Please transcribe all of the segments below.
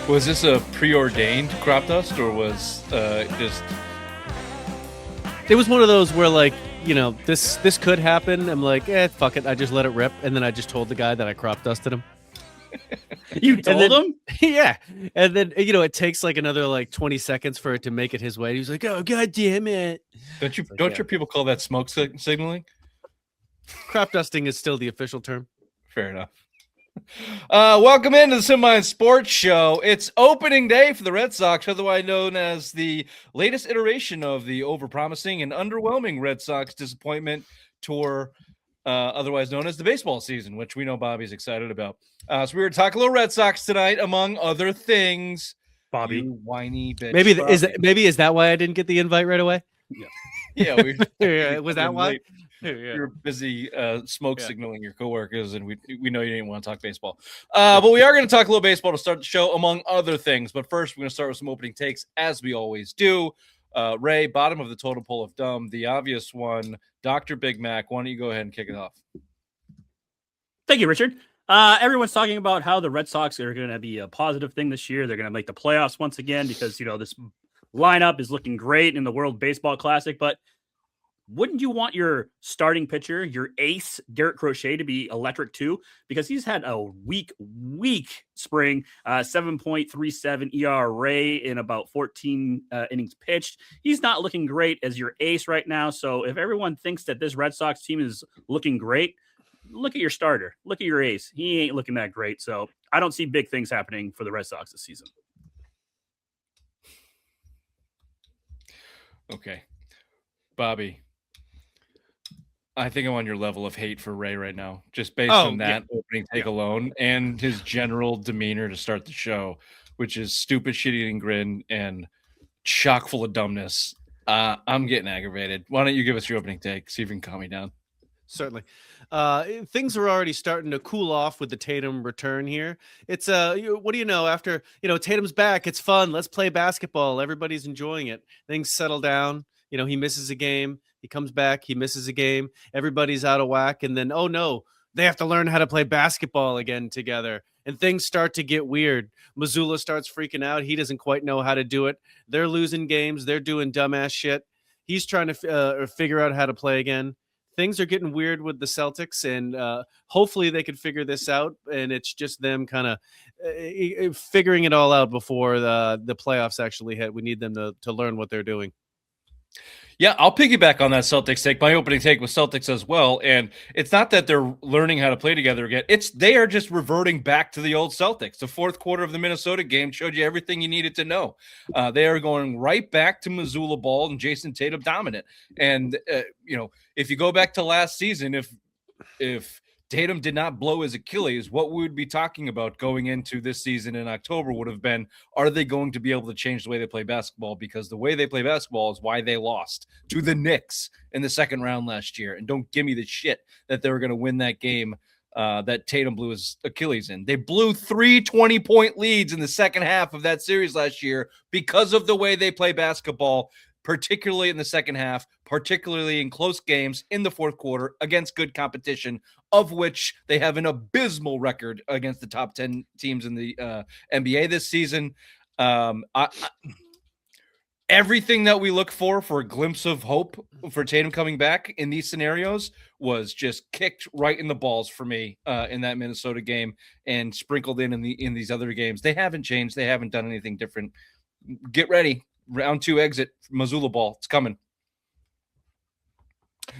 Was this a preordained crop dust, or was just? It was one of those where, like, this could happen. I'm like, fuck it. I just let it rip, and then I just told the guy that I crop dusted him. You told him? Yeah. And then, it takes like another like 20 seconds for it to make it his way. He's like, oh, God damn it. Don't your people call that smoke signaling? Crop dusting is still the official term. Fair enough. Welcome into the Simple Sports Show. It's opening day for the Red Sox, otherwise known as the latest iteration of the overpromising and underwhelming Red Sox disappointment tour, otherwise known as the baseball season, which we know Bobby's excited about. So we were talking a little Red Sox tonight, among other things. Bobby, you whiny bitch. Maybe is that why I didn't get the invite right away? Yeah, was that why? You're busy smoke signaling your coworkers, and we know you didn't want to talk baseball. But we are going to talk a little baseball to start the show, among other things. But first, we're going to start with some opening takes, as we always do. Ray, bottom of the totem pole of dumb, the obvious one, Dr. Big Mac. Why don't you go ahead and kick it off? Thank you, Richard. Everyone's talking about how the Red Sox are going to be a positive thing this year. They're going to make the playoffs once again because, this lineup is looking great in the World Baseball Classic. But wouldn't you want your starting pitcher, your ace, Garrett Crochet, to be electric too? Because he's had a weak spring, 7.37 ERA in about 14 innings pitched. He's not looking great as your ace right now. So if everyone thinks that this Red Sox team is looking great, look at your starter. Look at your ace. He ain't looking that great. So I don't see big things happening for the Red Sox this season. Okay. Bobby, I think I'm on your level of hate for Ray right now, just based on that opening take alone and his general demeanor to start the show, which is stupid, shit-eating grin and chock full of dumbness. I'm getting aggravated. Why don't you give us your opening take, see if you can calm me down? Certainly. Things are already starting to cool off with the Tatum return here. It's what do you know, after Tatum's back, it's fun. Let's play basketball. Everybody's enjoying it. Things settle down. He misses a game. He comes back. He misses a game. Everybody's out of whack. And then, oh no, they have to learn how to play basketball again together. And things start to get weird. Missoula starts freaking out. He doesn't quite know how to do it. They're losing games. They're doing dumbass shit. He's trying to figure out how to play again. Things are getting weird with the Celtics, and hopefully they can figure this out. And it's just them kind of figuring it all out before the playoffs actually hit. We need them to learn what they're doing. Yeah, I'll piggyback on that Celtics take. My opening take was Celtics as well. And it's not that they're learning how to play together again. They are just reverting back to the old Celtics. The fourth quarter of the Minnesota game showed you everything you needed to know. They are going right back to Missoula ball and Jason Tatum dominant. And, if you go back to last season, if Tatum did not blow his Achilles, what we would be talking about going into this season in October would have been, are they going to be able to change the way they play basketball? Because the way they play basketball is why they lost to the Knicks in the second round last year. And don't give me the shit that they were going to win that game that Tatum blew his Achilles in. They blew 3 20-point leads in the second half of that series last year because of the way they play basketball, particularly in the second half, particularly in close games in the fourth quarter against good competition, of which they have an abysmal record against the top 10 teams in the NBA this season. Everything that we look for a glimpse of hope for Tatum coming back in these scenarios was just kicked right in the balls for me in that Minnesota game and sprinkled in these other games. They haven't changed. They haven't done anything different. Get ready. Round 2 exit, Missoula ball. It's coming.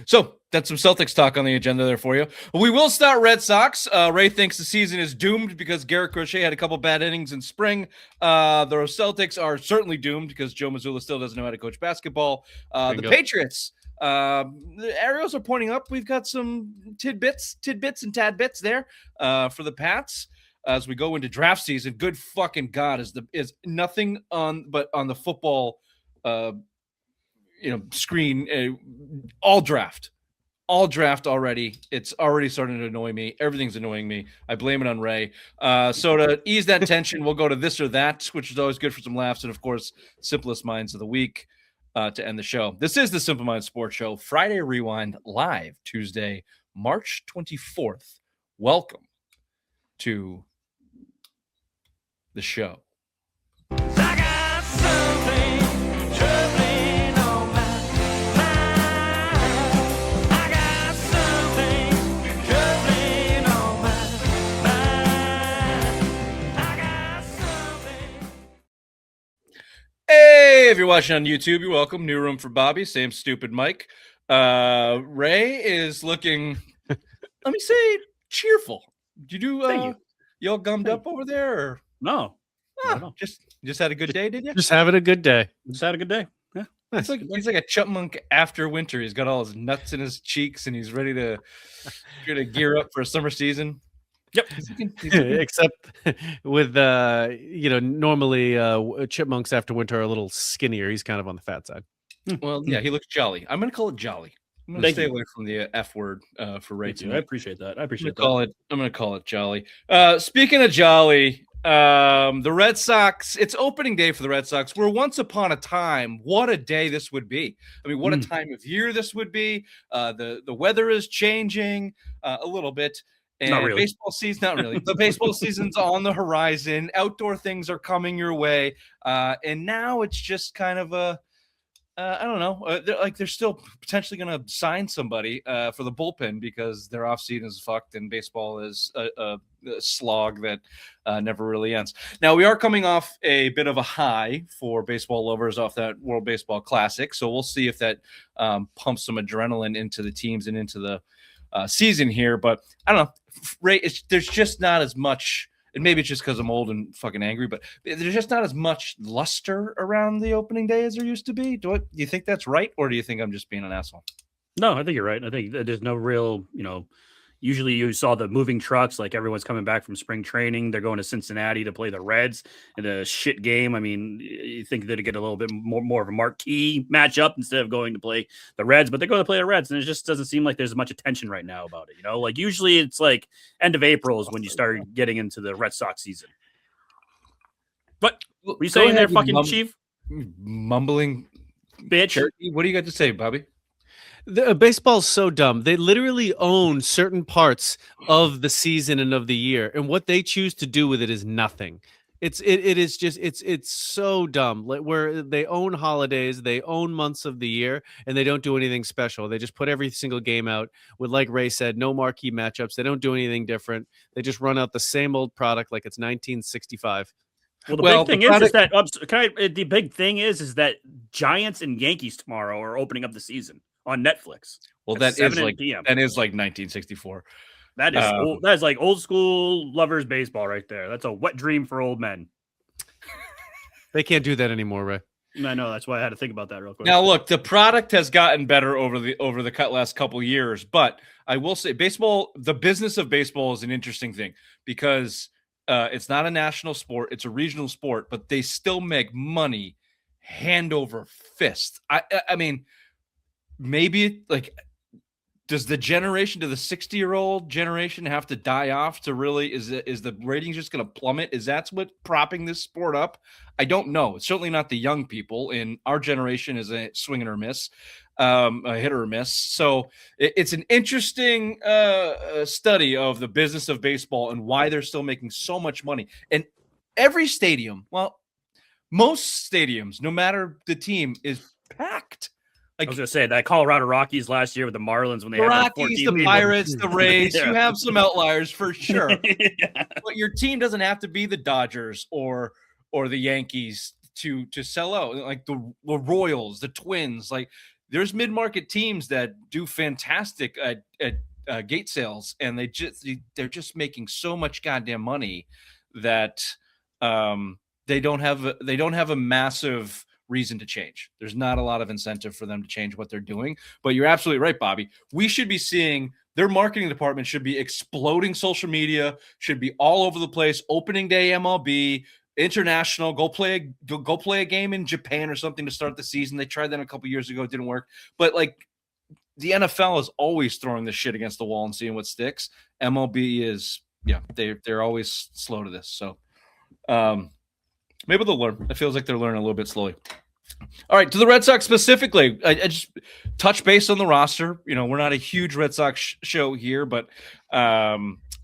So that's some Celtics talk on the agenda there for you. We will start Red Sox. Ray thinks the season is doomed because Garrett Crochet had a couple bad innings in spring. The Celtics are certainly doomed because Joe Missoula still doesn't know how to coach basketball. The Patriots, the arrows are pointing up. We've got some tidbits and tadbits there for the Pats. As we go into draft season, good fucking God, is nothing on the football, screen. All draft already. It's already starting to annoy me. Everything's annoying me. I blame it on Ray. So to ease that tension, we'll go to this or that, which is always good for some laughs, and of course, simplest minds of the week to end the show. This is the Simple Minds Sports Show, Friday Rewind, live Tuesday, March 24th. Welcome to the show. I got something troubling on my mind. I got something troubling on my mind. I got something. Hey, if you're watching on YouTube, you're welcome. New room for Bobby, same stupid mic. Ray is looking, let me say, cheerful. Did you Thank you all gummed up over there? Or? No, Just had a good day, did you? Just having a good day. just had a good day. Yeah. He's like a chipmunk after winter. He's got all his nuts in his cheeks, and he's ready to gear up for a summer season. Yep. He's looking- Except with normally chipmunks after winter are a little skinnier. He's kind of on the fat side. well, yeah, he looks jolly. I'm going to call it jolly. I'm going to stay away from the F word for Ray Thank you. I tonight. appreciate that. I I'm appreciate going that. to call it jolly. Speaking of jolly, the Red Sox, it's opening day for the Red Sox. Where once upon a time, what a day this would be. I mean, what a time of year this would be. The weather is changing a little bit. And Not really. baseball season, not really. The baseball season's on the horizon. Outdoor things are coming your way. And now it's just kind of a I don't know. They're still potentially going to sign somebody for the bullpen because their offseason is fucked and baseball is a slog that never really ends. Now, we are coming off a bit of a high for baseball lovers off that World Baseball Classic. So we'll see if that pumps some adrenaline into the teams and into the season here. But I don't know. Ray, there's just not as much. And maybe it's just because I'm old and fucking angry, but there's just not as much luster around the opening day as there used to be. Do you think that's right, or do you think I'm just being an asshole? No, I think you're right. I think that there's no real, usually you saw the moving trucks, like everyone's coming back from spring training. They're going to Cincinnati to play the Reds in a shit game. I mean, you think they'd get a little bit more of a marquee matchup instead of going to play the Reds, but they're going to play the Reds. And it just doesn't seem like there's much attention right now about it. Like usually it's like end of April is when you start getting into the Red Sox season. What were you saying there, fucking chief? Mumbling Bitch. Cherokee? What do you got to say, Bobby? Baseball's so dumb. They literally own certain parts of the season and of the year, and what they choose to do with it is nothing. It is just it's so dumb. Where they own holidays, they own months of the year, and they don't do anything special. They just put every single game out with, like Ray said, no marquee matchups. They don't do anything different. They just run out the same old product like it's 1965. Well, the big thing is that the big thing is that Giants and Yankees tomorrow are opening up the season on Netflix. Well, at that is 7 p.m. like 1964. That is that is like old school lovers baseball right there. That's a wet dream for old men. They can't do that anymore, Ray. I know, that's why I had to think about that real quick. Now, look, the product has gotten better over the last couple years, but I will say, baseball, the business of baseball is an interesting thing because it's not a national sport; it's a regional sport, but they still make money hand over fist. I mean, maybe like. Does the 60-year-old generation have to die off to really, is the ratings just going to plummet? Is that what's propping this sport up? I don't know. It's certainly not the young people. In our generation is a swing or miss, a hit or miss. So it's an interesting study of the business of baseball and why they're still making so much money. And every stadium, well, most stadiums, no matter the team, is packed. I was going to say that Colorado Rockies last year with the Marlins when they the had Rockies, like the Pirates, the Rays. Yeah. You have some outliers for sure, Yeah. but your team doesn't have to be the Dodgers or the Yankees to sell out. Like the Royals, the Twins. Like there's mid-market teams that do fantastic at gate sales, and they're just making so much goddamn money that they don't have a massive reason to change. There's not a lot of incentive for them to change what they're doing. But you're absolutely right, Bobby. We should be seeing their marketing department should be exploding social media, should be all over the place. Opening day MLB, international, go play a game in Japan or something to start the season. They tried that a couple years ago, it didn't work. But like the NFL is always throwing this shit against the wall and seeing what sticks. MLB is, they're always slow to this. So maybe they'll learn. It feels like they're learning a little bit slowly. All right, to the Red Sox specifically, I just touch base on the roster. We're not a huge Red Sox show here, but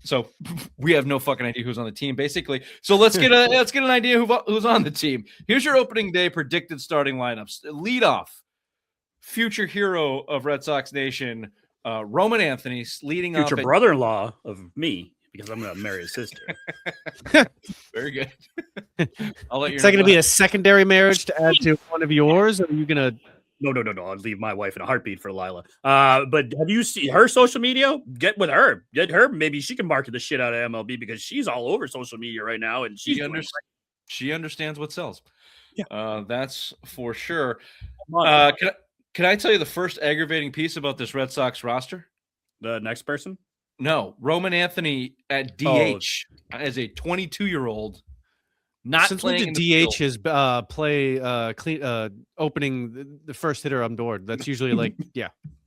So we have no fucking idea who's on the team, basically. So let's get an idea who's on the team. Here's your opening day predicted starting lineups. Lead off, future hero of Red Sox Nation, Roman Anthony, leading Future off. brother-in-law of me, because I'm going to marry his sister. Very good. I'll let you. Is that going to be a secondary marriage to add to one of yours, or are you going to? No. I'd leave my wife in a heartbeat for Lila. But have you seen her social media? Get with her. Get her. Maybe she can market the shit out of MLB because she's all over social media right now, and she understands what sells. Yeah. That's for sure. Can I tell you the first aggravating piece about this Red Sox roster? The next person? No, Roman Anthony at DH as a 22-year-old. Not Since when playing did DH is opening the first hitter on board? That's usually like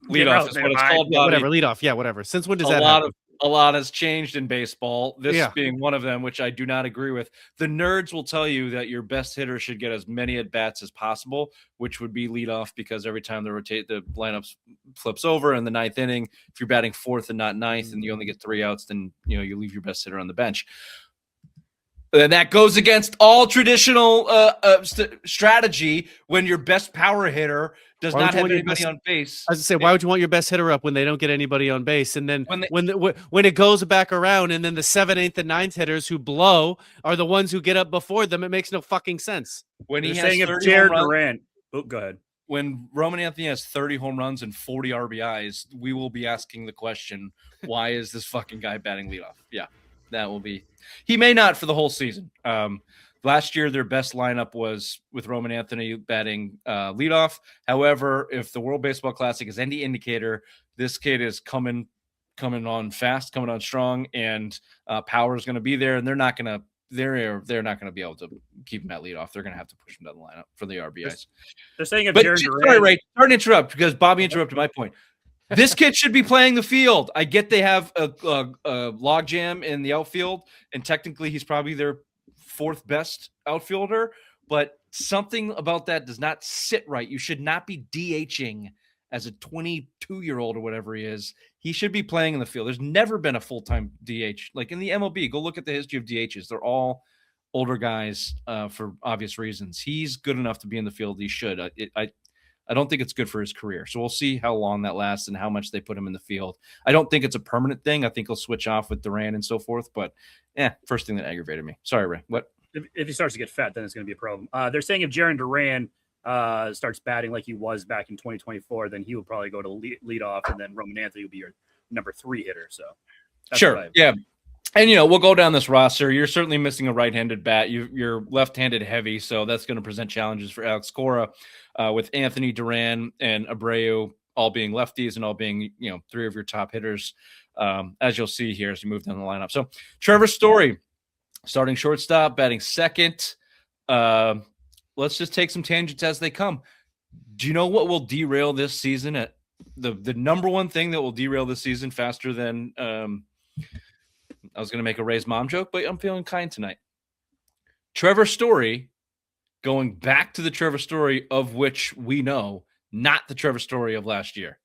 leadoff is what it's called. Whatever, leadoff. Yeah, whatever. Since when does that happen? A lot has changed in baseball. This being one of them, which I do not agree with. The nerds will tell you that your best hitter should get as many at bats as possible, which would be leadoff, because every time the lineup flips over in the ninth inning, if you're batting fourth and not ninth, and you only get 3 outs, then you leave your best hitter on the bench. And that goes against all traditional strategy when your best power hitter does not have anybody on base. I was going to say, why would you want your best hitter up when they don't get anybody on base? And then when it goes back around, and then the 7th, 8th, and 9th hitters who blow are the ones who get up before them, it makes no fucking sense. When he has saying if Jarren Duran, go ahead. When Roman Anthony has 30 home runs and 40 RBIs, we will be asking the question, why is this fucking guy batting leadoff? Yeah, that will be. He may not for the whole season. Last year, their best lineup was with Roman Anthony batting leadoff. However, if the World Baseball Classic is any indicator, this kid is coming on fast, coming on strong, and power is going to be there. And they're not going to be able to keep him at leadoff. They're going to have to push him down the lineup for the RBIs. They're saying if Jarren Duran. Sorry, Ray, sorry to interrupt because Bobby interrupted my point. This kid should be playing the field. I get they have a log jam in the outfield, and technically he's probably their 4th best outfielder, but something about that does not sit right. You should not be DHing as a 22-year-old or whatever he is. He should be playing in the field. There's never been a full-time DH. Like in the MLB, go look at the history of DHs. They're all older guys for obvious reasons. He's good enough to be in the field. He should. I don't think it's good for his career. So we'll see how long that lasts and how much they put him in the field. I don't think it's a permanent thing. I think he'll switch off with Duran and so forth. But first thing that aggravated me. Sorry, Ray. What? If he starts to get fat, then it's going to be a problem. They're saying if Jarren Duran starts batting like he was back in 2024, then he will probably go to lead off, and then Roman Anthony will be your number 3 hitter. So sure. Yeah. And, we'll go down this roster. You're certainly missing a right-handed bat. You're left-handed heavy, so that's going to present challenges for Alex Cora with Anthony, Duran, and Abreu all being lefties and all being, 3 of your top hitters, as you'll see here as you move down the lineup. So Trevor Story, starting shortstop, batting second. Let's just take some tangents as they come. Do you know what will derail this season? At the number one thing that will derail this season faster than I was going to make a Ray's mom joke, but I'm feeling kind tonight. Trevor Story going back to the Trevor Story of which we know, not the Trevor Story of last year.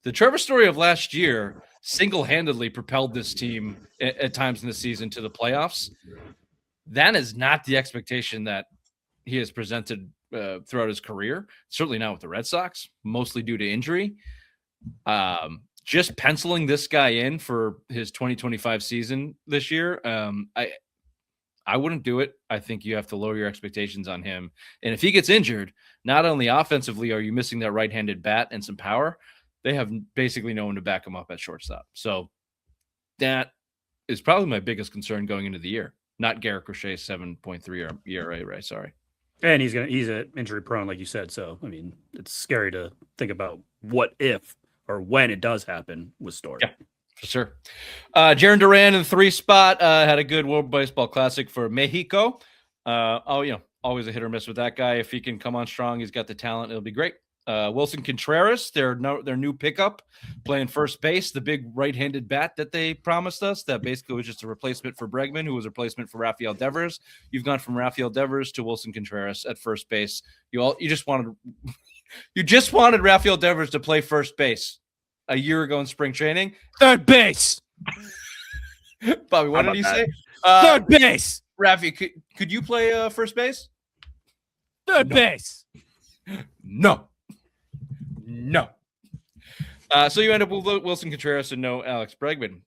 The Trevor Story of last year single-handedly propelled this team at times in the season to the playoffs. That is not the expectation that he has presented throughout his career. Certainly not with the Red Sox, mostly due to injury. Just penciling this guy in for his 2025 season this year, I wouldn't do it. I think you have to lower your expectations on him. And if he gets injured, not only offensively are you missing that right-handed bat and some power, they have basically no one to back him up at shortstop. So that is probably my biggest concern going into the year. Not Garrett Crochet's 7.3 ERA, right? Sorry. And he's injury prone, like you said. So, I mean, it's scary to think about what if or when it does happen with Story. Yeah, for sure. Jarren Duran in the 3 spot had a good World Baseball Classic for Mexico. Always a hit or miss with that guy. If he can come on strong, he's got the talent. It'll be great. Wilson Contreras, their new pickup, playing first base, the big right-handed bat that they promised us. That basically was just a replacement for Bregman, who was a replacement for Rafael Devers. You've gone from Rafael Devers to Wilson Contreras at first base. You just wanted Rafael Devers to play first base a year ago in spring training. Third base. Bobby, what How did he about say? Third base. Rafi, could you play first base? Third base. No. So you end up with Wilson Contreras and no Alex Bregman.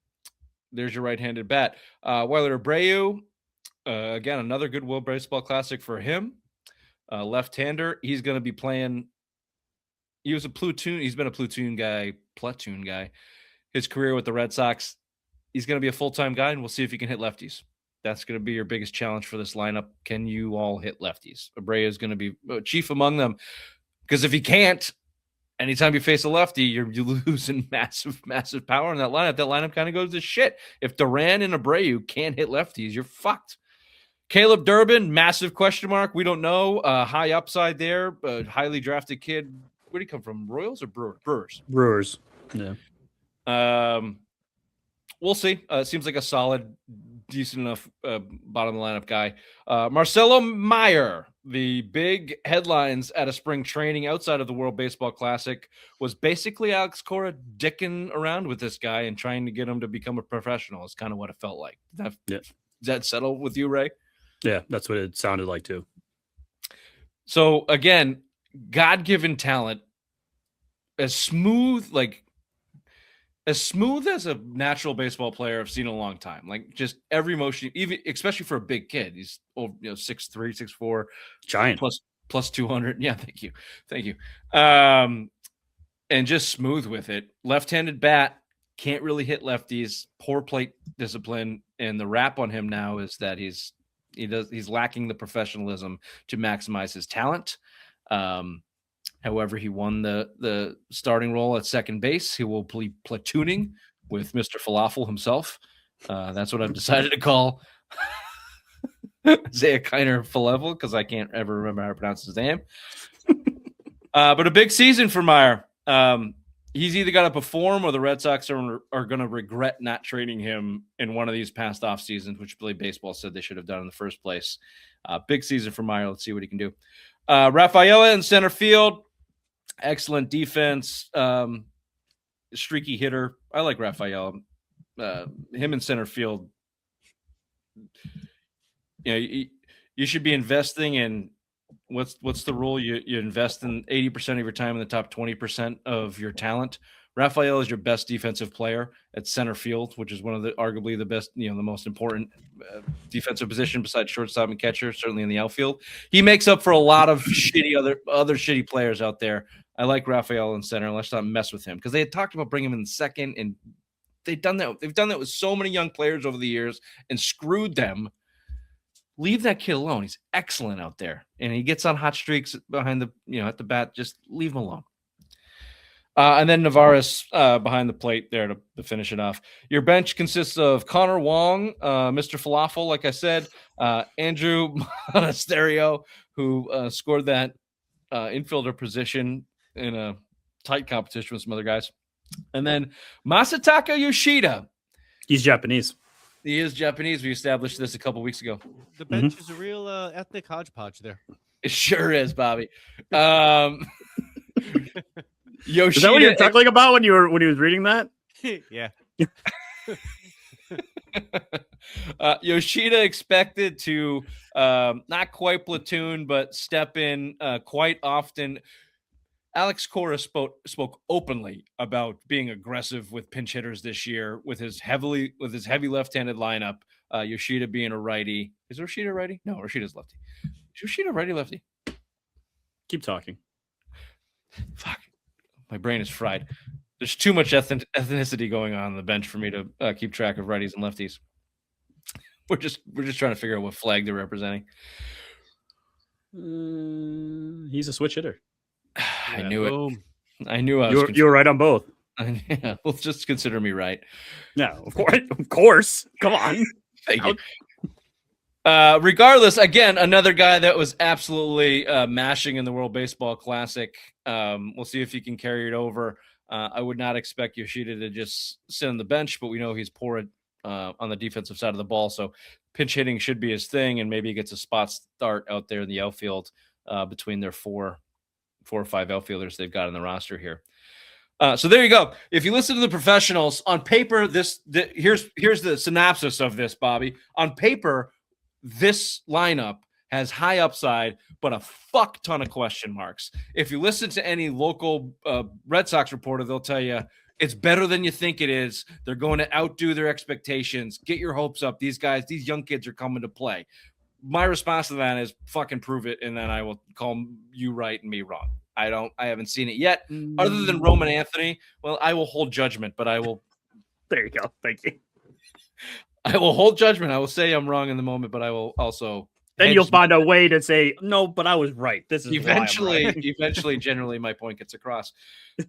There's your right-handed bat. Wilyer Abreu, again, another good World Baseball Classic for him. Left-hander. He's going to be playing. He was a platoon. He's been a platoon guy. His career with the Red Sox. He's going to be a full-time guy, and we'll see if he can hit lefties. That's going to be your biggest challenge for this lineup. Can you all hit lefties? Abreu is going to be chief among them, because if he can't, anytime you face a lefty, you're losing massive power in that lineup. That lineup kind of goes to shit. If Duran and Abreu can't hit lefties, you're fucked. Caleb Durbin, massive question mark. We don't know. High upside there. Highly drafted kid. Where did he come from? Royals or Brewers? Brewers. Yeah. We'll see. It seems like a solid, decent enough bottom of the lineup guy. Marcelo Meyer, the big headlines at a spring training outside of the World Baseball Classic, was basically Alex Cora dicking around with this guy and trying to get him to become a professional. Is kind of what it felt like. Does that settle with you, Ray? Yeah, that's what it sounded like too. So again, God-given talent, as smooth as a natural baseball player I've seen in a long time. Like just every motion, even especially for a big kid. He's 6'3", 6'4", Giant. plus 200. Yeah, thank you. And just smooth with it. Left-handed bat, can't really hit lefties. Poor plate discipline, and the rap on him now is that he's lacking the professionalism to maximize his talent. However, he won the starting role at second base. He will be platooning with Mr. Falafel himself. That's what I've decided to call Isiah Falefa, because I can't ever remember how to pronounce his name. But a big season for Meyer. He's either got to perform or the Red Sox are going to regret not trading him in one of these past off seasons, which Billy Baseball said they should have done in the first place. Big season for Meyer. Let's see what he can do. Rafaela in center field. Excellent defense. Streaky hitter. I like Rafaela. Him in center field. You should be investing in what's the rule? You invest in 80% of your time in the top 20% of your talent. Rafael is your best defensive player at center field, which is one of the arguably the best, the most important defensive position besides shortstop and catcher, certainly in the outfield. He makes up for a lot of other shitty players out there. I like Rafael in center. Let's not mess with him, because they had talked about bringing him in second, and they've done that. They've done that with so many young players over the years and screwed them. Leave that kid alone. He's excellent out there, and he gets on hot streaks behind the at the bat. Just leave him alone. And then Navarez behind the plate there to finish it off. Your bench consists of Connor Wong, Mr. Falafel, like I said, Andruw Monasterio, who scored that infielder position in a tight competition with some other guys. And then Masataka Yoshida. He's Japanese. He is Japanese. We established this a couple weeks ago. The bench is a real ethnic hodgepodge there. It sure is, Bobby. Yoshida, Is that what you were talking about when he was reading that? Yeah. Yoshida expected to not quite platoon, but step in quite often. Alex Cora spoke openly about being aggressive with pinch hitters this year with his heavy left-handed lineup. Yoshida being a righty. Is Yoshida righty? No, Yoshida's lefty. Is Yoshida righty lefty? Keep talking. Fuck. My brain is fried. There's too much ethnicity going on the bench for me to keep track of righties and lefties. We're just trying to figure out what flag they're representing. He's a switch hitter. I knew it. Boom. I knew I was. You were right on both. Yeah, well, just consider me right. Yeah, of course. Of course. Come on. Thank you. Regardless, again, another guy that was absolutely mashing in the World Baseball Classic. We'll see if he can carry it over. I would not expect Yoshida to just sit on the bench, but we know he's poor on the defensive side of the ball, so pinch hitting should be his thing, and maybe he gets a spot start out there in the outfield between their four or five outfielders they've got on the roster here. So there you go. If you listen to the professionals on paper, here's the synopsis of this, Bobby. On paper, this lineup has high upside, but a fuck ton of question marks. If you listen to any local Red Sox reporter, they'll tell you it's better than you think it is. They're going to outdo their expectations. Get your hopes up. These young kids are coming to play. My response to that is fucking prove it, and then I will call you right and me wrong. I haven't seen it yet. Other than Roman Anthony, well, I will hold judgment, but I will. There you go. Thank you. I will hold judgment. I will say I'm wrong in the moment, but I will also. Then you'll find a way to say no, but I was right. This is eventually, why I'm right. eventually, generally, my point gets across.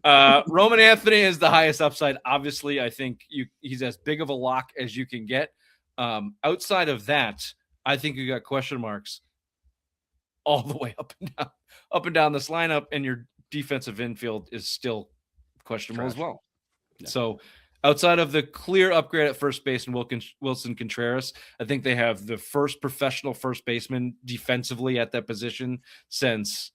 Roman Anthony is the highest upside. Obviously, I think he's as big of a lock as you can get. Outside of that, I think you got question marks all the way up and down this lineup, and your defensive infield is still questionable as well. Yeah. So outside of the clear upgrade at first base and Wilson Contreras, I think they have the first professional first baseman defensively at that position since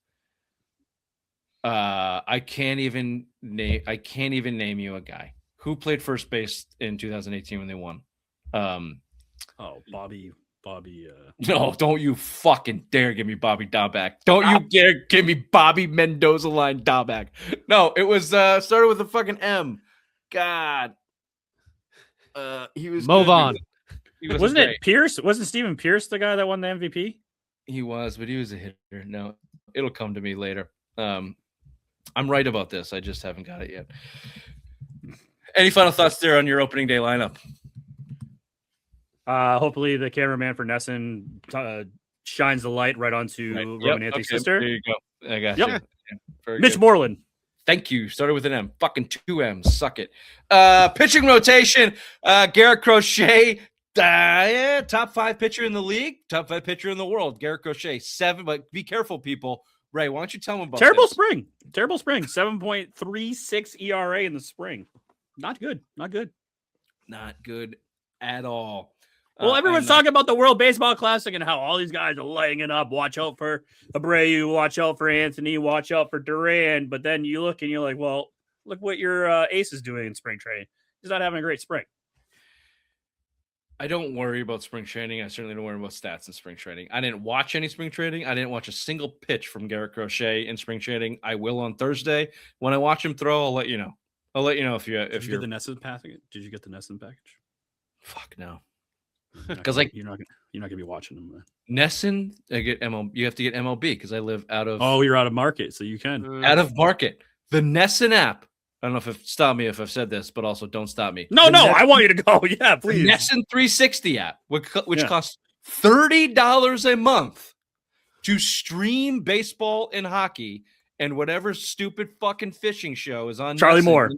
I can't even name you a guy who played first base in 2018 when they won. Bobby. No, don't you fucking dare give me Bobby Dahlback. Don't you dare give me Bobby Mendoza line Dahlback. No, it was started with a fucking M. God. He was Move on. Wasn't it Pierce? Wasn't Steven Pierce the guy that won the MVP? He was, but he was a hitter. No, it'll come to me later. I'm right about this. I just haven't got it yet. Any final thoughts there on your opening day lineup? Hopefully the cameraman for Nesson shines the light right onto Roman Anthony's sister. There you go. I got you. Yeah, Mitch Moreland. Thank you. Started with an M. Fucking 2 M's. Suck it. Pitching rotation. Garrett Crochet. Top 5 pitcher in the league. Top 5 pitcher in the world. Garrett Crochet. 7. But be careful, people. Ray, why don't you tell them about Terrible this? spring. 7.36 ERA in the spring. Not good. Not good at all. Well, everyone's talking about the World Baseball Classic and how all these guys are laying it up. Watch out for Abreu. Watch out for Anthony. Watch out for Duran. But then you look and you're like, well, look what your ace is doing in spring training. He's not having a great spring. I don't worry about spring training. I certainly don't worry about stats in spring training. I didn't watch any spring training. I didn't watch a single pitch from Garrett Crochet in spring training. I will on Thursday. When I watch him throw, I'll let you know. I'll let you know if you're get the Nesson package. Did you get the Nesson package? Fuck no. Because like you're not gonna be watching them. Nesson, I get MLB. You have to get MLB because I live out of. Oh, you're out of market, so you can out of market. The Nesson app. I don't know if stop me if I've said this, but also don't stop me. No, I want you to go. Yeah, please. The Nesson 360 app, which costs $30 a month to stream baseball and hockey and whatever stupid fucking fishing show is on. Charlie Nesson. Moore.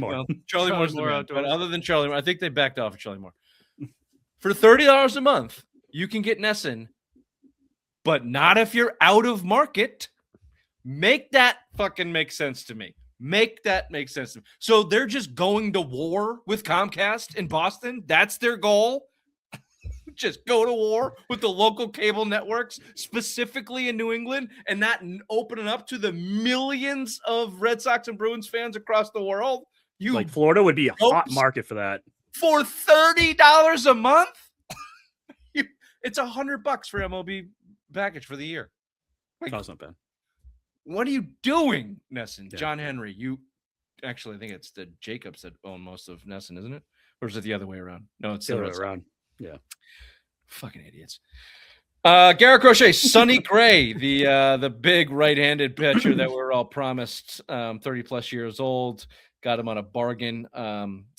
Well, Charlie Moore's the man, but other than Charlie Moore, I think they backed off of Charlie Moore. For $30 a month, you can get Nesson, but not if you're out of market. Make that fucking make sense to me. Make that make sense to me. So they're just going to war with Comcast in Boston? That's their goal? Just go to war with the local cable networks, specifically in New England, and not open it up to the millions of Red Sox and Bruins fans across the world? Like Florida would be a hot market for that. For $30 a month? It's $100 for MLB package for the year. That's not bad. What are you doing, Nesson? Yeah. John Henry, you actually, I think it's the Jacobs that own most of Nesson, isn't it? Or is it the other way around? No, it's the other way around. Yeah. Fucking idiots. Garrett Crochet, Sonny Gray, the big right-handed pitcher that we're all promised, 30 plus years old, got him on a bargain.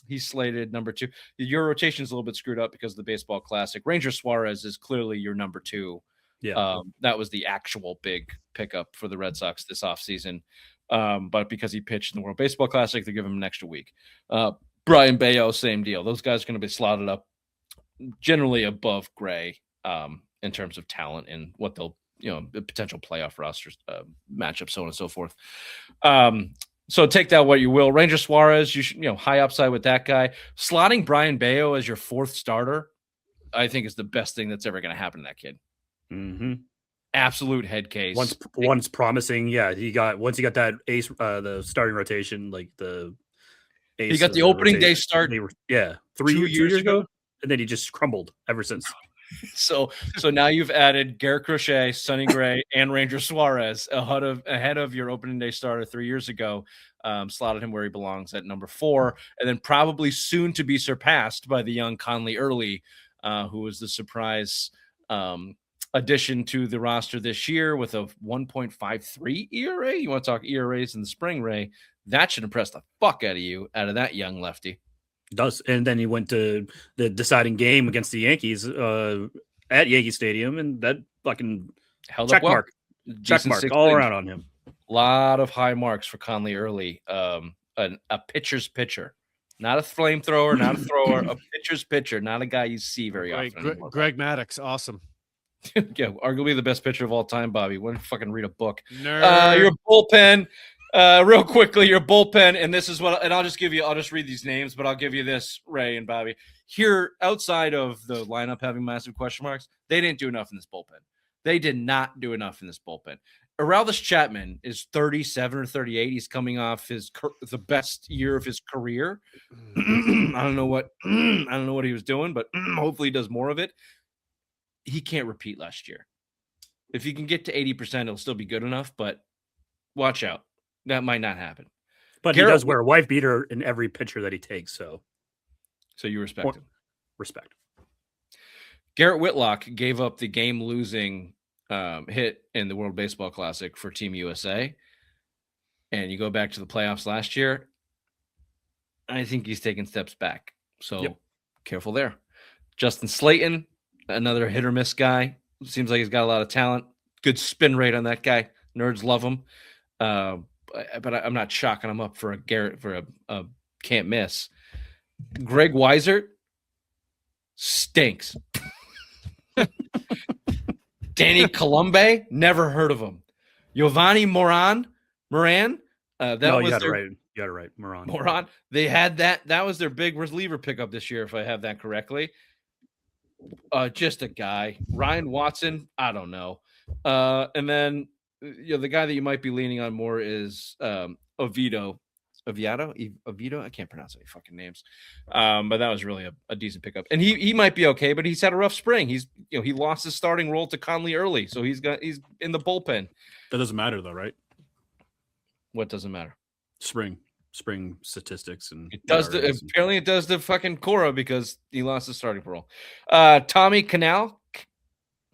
He's slated number 2. Your rotation is a little bit screwed up because of the Baseball Classic. Ranger Suarez is clearly your number 2. Yeah. That was the actual big pickup for the Red Sox this offseason. But because he pitched in the World Baseball Classic, they give him an extra week. Brian Bayo, same deal. Those guys are going to be slotted up generally above Gray in terms of talent and what they'll, potential playoff rosters, matchups, so on and so forth. So take that what you will. Ranger Suarez, you should, high upside with that guy. Slotting Brian Bayo as your 4th starter, I think is the best thing that's ever going to happen to that kid. Mm-hmm. absolute head case. Once promising, yeah. Once he got that ace, the starting rotation, like the ace. He got the opening day start. 2 years ago, and then he just crumbled ever since. So now you've added Garrett Crochet, Sonny Gray, and Ranger Suarez ahead of your opening day starter 3 years ago. Slotted him where he belongs at number 4, and then probably soon to be surpassed by the young Conley Early, who was the surprise addition to the roster this year with a 1.53 ERA. You want to talk ERAs in the spring, Ray? That should impress the fuck out of that young lefty. Does. And then he went to the deciding game against the Yankees at Yankee Stadium, and that fucking held check up well. mark all around on him. A lot of high marks for Conley Early. A pitcher's pitcher, not a flamethrower, not a thrower, a pitcher's pitcher, not a guy you see very often. Greg Maddux, awesome. Yeah, arguably the best pitcher of all time, Bobby. Why don't you fucking read a book? Nerd. Your bullpen. Real quickly, your bullpen, and this is what, and I'll just read these names, but I'll give you this, Ray and Bobby. Here, outside of the lineup having massive question marks, they didn't do enough in this bullpen. They did not do enough in this bullpen. Aroldis Chapman is 37 or 38. He's coming off the best year of his career. I don't know what he was doing, but hopefully he does more of it. He can't repeat last year. If he can get to 80%, it'll still be good enough, but watch out. That might not happen. But Garrett, he does wear a wife beater in every pitcher that he takes, so you respect him. Respect. Garrett Whitlock gave up the game-losing hit in the World Baseball Classic for Team USA, and you go back to the playoffs last year, I think he's taking steps back. So Careful there. Justin Slayton, another hit-or-miss guy. Seems like he's got a lot of talent. Good spin rate on that guy. Nerds love him. But I'm not chalking him up for a can't miss. Greg Weisert stinks. Danny Colombe, never heard of him. Giovanni Moran. You got it right. Moran. They had that. That was their big reliever pickup this year, if I have that correctly. Just a guy. Ryan Watson, I don't know. And then the guy that you might be leaning on more is Oviedo. I can't pronounce any fucking names. But that was really a decent pickup. And he might be okay, but he's had a rough spring. He lost his starting role to Conley Early, so he's in the bullpen. That doesn't matter though, right? What doesn't matter? Spring statistics and it does. Apparently, it does the fucking Cora because he lost his starting role. Tommy Canal.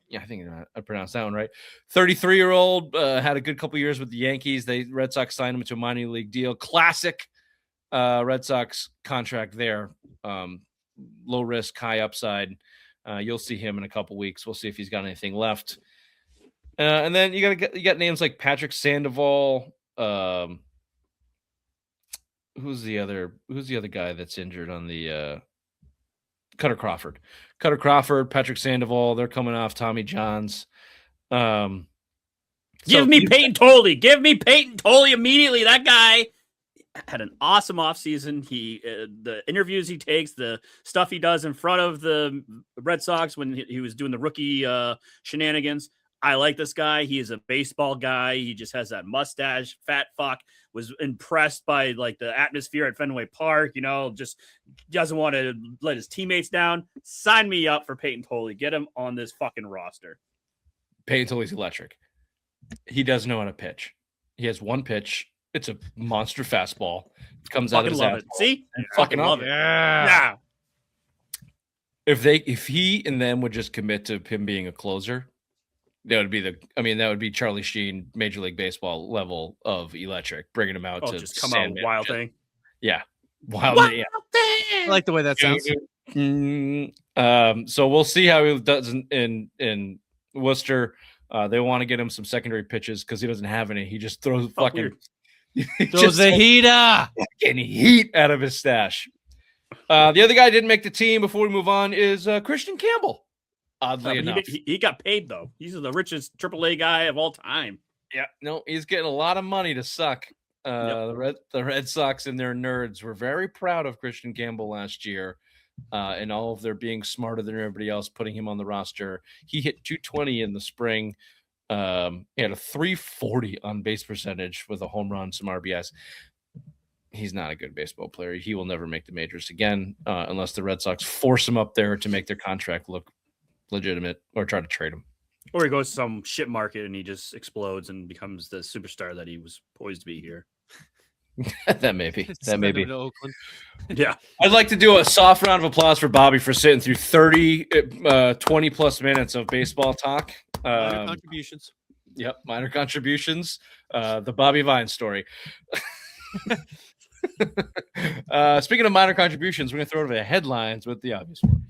Yeah, I think I pronounced that one right. 33-year-old, had a good couple years with the Yankees. Red Sox signed him to a minor league deal. Classic Red Sox contract there. Low risk, high upside. You'll see him in a couple weeks. We'll see if he's got anything left. And then you got names like Patrick Sandoval. Who's the other guy that's injured on the Cutter Crawford, Patrick Sandoval. They're coming off Tommy Johns. Give me Peyton Tolley immediately. That guy had an awesome offseason. The interviews he takes, the stuff he does in front of the Red Sox when he was doing the rookie shenanigans. I like this guy. He is a baseball guy. He just has that mustache, fat fuck. Was impressed by like the atmosphere at Fenway Park, just doesn't want to let his teammates down. Sign me up for Peyton Tolley. Get him on this fucking roster. Peyton Tolley's electric. He does know how to pitch. He has one pitch. It's a monster fastball. It comes out of his ass. See? Fucking love it. Yeah. If he and them would just commit to him being a closer, that would be Charlie Sheen, Major League Baseball level of electric, bringing him out to just come out wild thing. Yeah. Wild thing. Yeah. I like the way that sounds. So we'll see how he does in Worcester. They want to get him some secondary pitches because he doesn't have any. He just throws fucking heat out of his stash. The other guy didn't make the team before we move on is Christian Campbell. Oddly enough. He got paid, though. He's the richest AAA guy of all time. Yeah, no, he's getting a lot of money to suck. The Red Sox and their nerds were very proud of Christian Campbell last year and all of their being smarter than everybody else, putting him on the roster. He hit 220 in the spring. He had a 340 on base percentage with a home run, some RBIs. He's not a good baseball player. He will never make the majors again unless the Red Sox force him up there to make their contract look legitimate or try to trade him. Or he goes to some shit market and he just explodes and becomes the superstar that he was poised to be here. That may be. That may Send him be. to Oakland. Yeah. I'd like to do a soft round of applause for Bobby for sitting through 20 plus minutes of baseball talk. Minor contributions. Yep, minor contributions. The Bobby Vine story. Speaking of minor contributions, we're going to throw it over the headlines with the obvious one.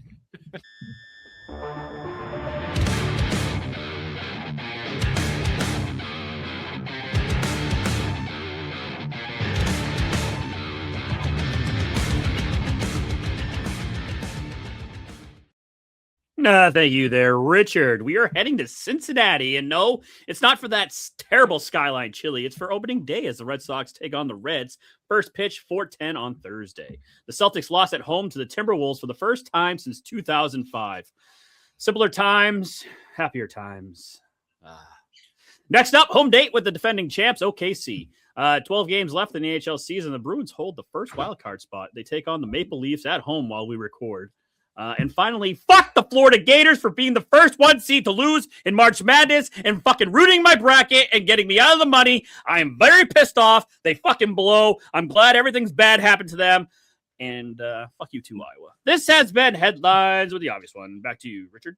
Thank you there, Richard. We are heading to Cincinnati, and no, it's not for that terrible skyline chili. It's for opening day as the Red Sox take on the Reds. First pitch, 4:10 on Thursday. The Celtics lost at home to the Timberwolves for the first time since 2005. Simpler times, happier times. Next up, home date with the defending champs, OKC. 12 games left in the AHL season. The Bruins hold the first wildcard spot. They take on the Maple Leafs at home while we record. And finally, fuck the Florida Gators for being the first 1 seed to lose in March Madness and fucking rooting my bracket and getting me out of the money. I am very pissed off. They fucking blow. I'm glad everything's bad happened to them. And fuck you too, Iowa. This has been Headlines with the Obvious One. Back to you, Richard.